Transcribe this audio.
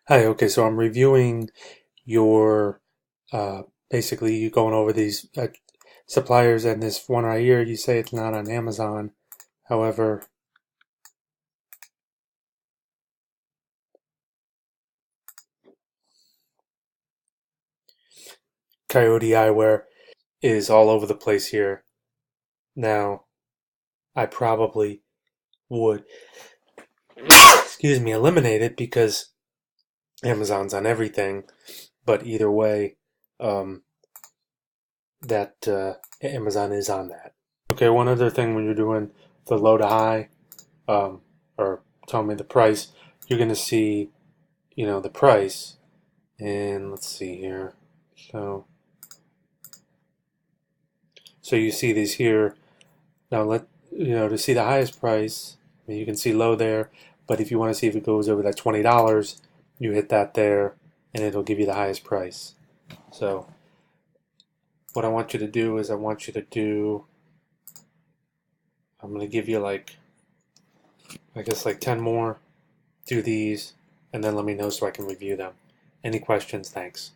Hi, okay, so I'm reviewing your uh, basically you going over these suppliers and this one right here. You say it's not on Amazon. However, Coyote Eyewear is all over the place here. Now, I probably would, excuse me, eliminate it because Amazon's on everything. But either way, um, that Amazon is on that. Okay, one other thing when you're doing the low to high, um, or tell me the price, you're going to see, the price. And let's see here. So, so you see these here. Now to see the highest price, I mean, you can see low there, but if you want to see if it goes over that $20, you hit that there and it'll give you the highest price. So what I want you to do is I'm going to give you I guess like 10 more. Do these and then let me know so I can review them. Any questions? Thanks.